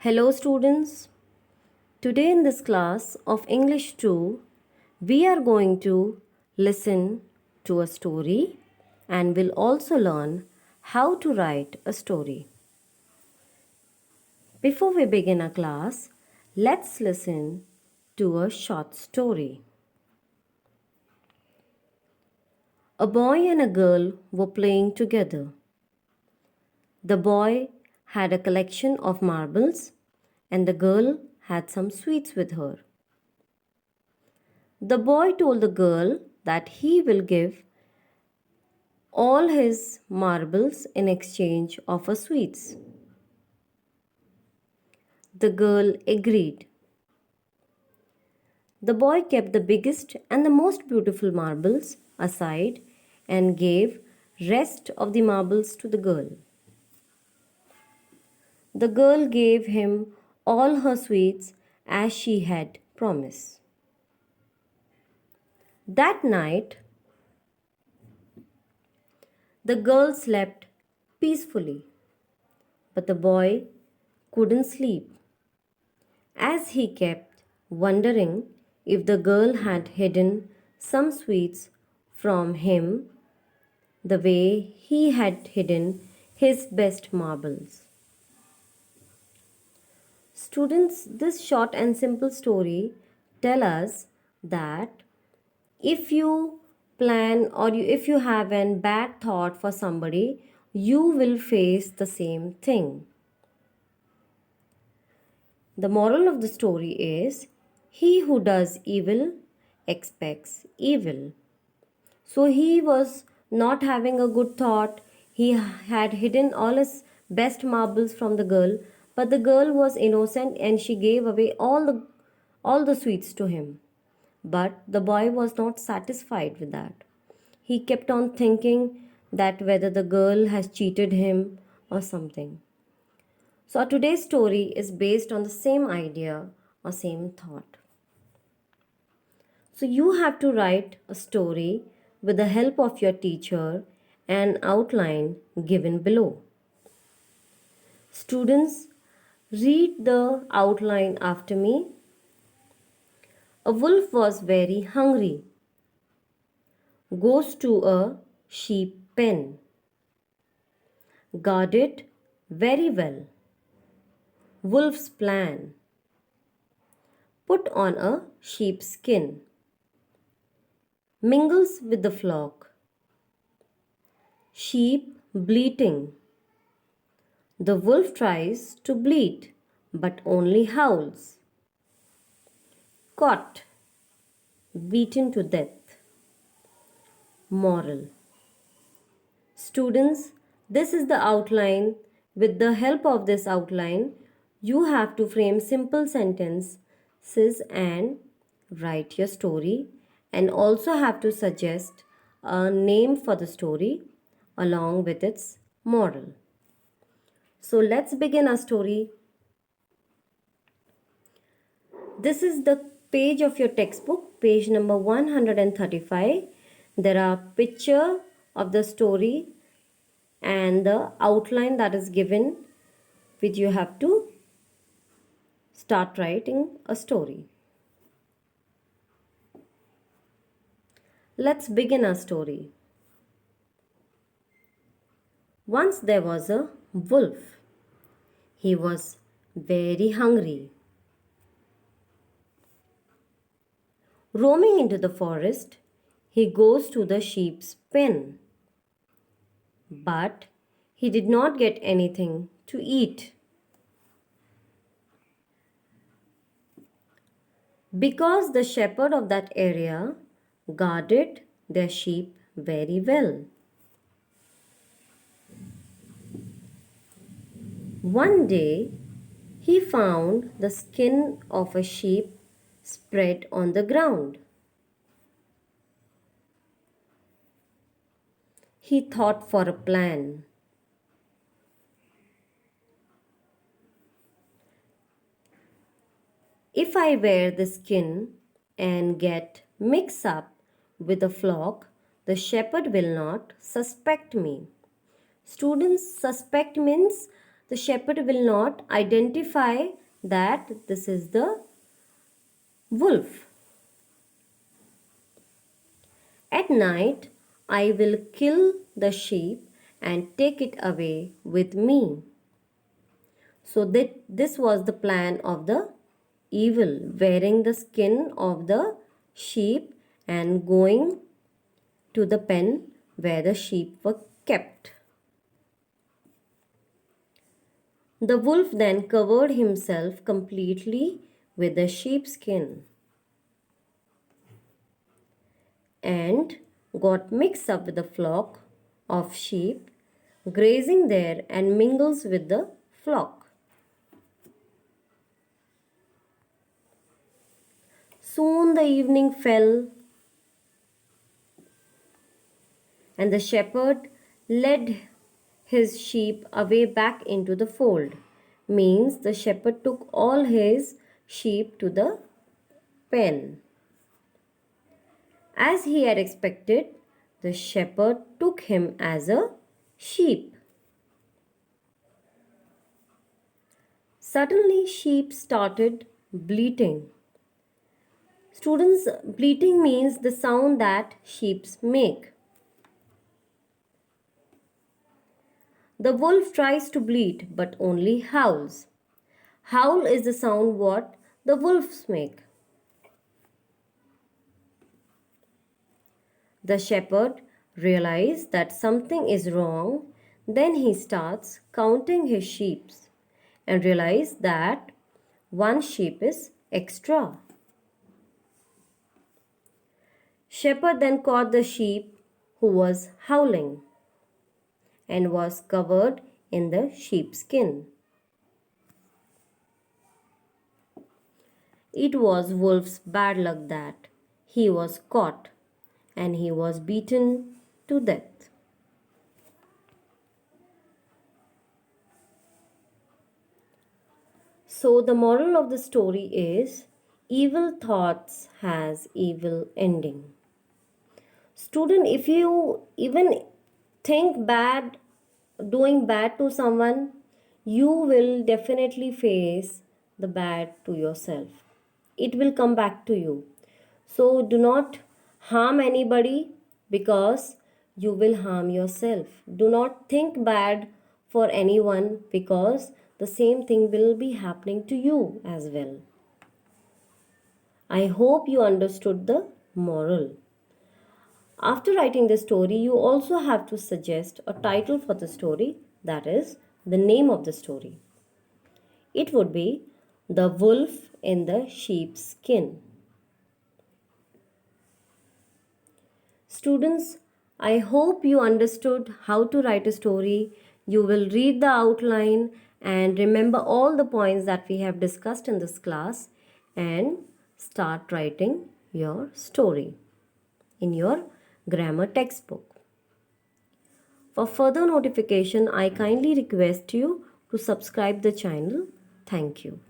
Hello students. Today in this class of English 2, we are going to listen to a story and will also learn how to write a story. Before we begin our class, let's listen to a short story. A boy and a girl were playing together. The boy had a collection of marbles and the girl had some sweets with her. The boy told the girl that he will give all his marbles in exchange of her sweets. The girl agreed. The boy kept the biggest and the most beautiful marbles aside and gave rest of the marbles to the girl. The girl gave him all her sweets as she had promised. That night, the girl slept peacefully, but the boy couldn't sleep, as he kept wondering if the girl had hidden some sweets from him the way he had hidden his best marbles. Students, this short and simple story tell us that if you plan or if you have a bad thought for somebody, you will face the same thing. The moral of the story is he who does evil expects evil. So he was not having a good thought. He had hidden all his best marbles from the girl, but the girl was innocent and she gave away all the sweets to him. But the boy was not satisfied with that. He kept on thinking that whether the girl has cheated him or something. So, today's story is based on the same idea or same thought. So, you have to write a story with the help of your teacher and outline given below. Students, read the outline after me. A wolf was very hungry, goes to a sheep pen, guard it very well. Wolf's plan: put on a sheep's skin, mingles with the flock, sheep bleating. The wolf tries to bleat but only howls. Caught, beaten to death. Moral: students, this is the outline. With the help of this outline, you have to frame simple sentences and write your story, and also have to suggest a name for the story along with its moral. So let's begin our story. This is the page of your textbook, page number 135. There are picture of the story and the outline that is given, which you have to start writing a story. Let's begin our story. Once there was a wolf. He was very hungry. Roaming into the forest, he goes to the sheep's pen. But he did not get anything to eat. Because the shepherd of that area guarded their sheep very well. One day, he found the skin of a sheep spread on the ground. He thought for a plan. If I wear the skin and get mixed up with the flock, the shepherd will not suspect me. Students, suspect means The shepherd will not identify that this is the wolf. At night, I will kill the sheep and take it away with me. So that this was the plan of the evil, wearing the skin of the sheep and going to the pen where the sheep were kept. The wolf then covered himself completely with the sheepskin and got mixed up with the flock of sheep grazing there and mingles with the flock. Soon the evening fell, and the shepherd led his sheep away back into the fold. Means the shepherd took all his sheep to the pen. As he had expected, the shepherd took him as a sheep. Suddenly, sheep started bleating. Students, bleating means the sound that sheep make. The wolf tries to bleat but only howls. Howl is the sound what the wolves make. The shepherd realizes that something is wrong. Then he starts counting his sheep and realizes that one sheep is extra. Shepherd then caught the sheep who was howling and was covered in the sheepskin. It was Wolf's bad luck that he was caught and he was beaten to death. So the moral of the story is evil thoughts has evil ending. Student, if you even think bad, doing bad to someone, you will definitely face the bad to yourself. It will come back to you. So do not harm anybody because you will harm yourself. Do not think bad for anyone because the same thing will be happening to you as well. I hope you understood the moral. After writing the story, you also have to suggest a title for the story, that is, the name of the story. It would be The Wolf in the Sheep's Skin. Students, I hope you understood how to write a story. You will read the outline and remember all the points that we have discussed in this class and start writing your story in your grammar textbook. For further notification, I kindly request you to subscribe the channel. Thank you.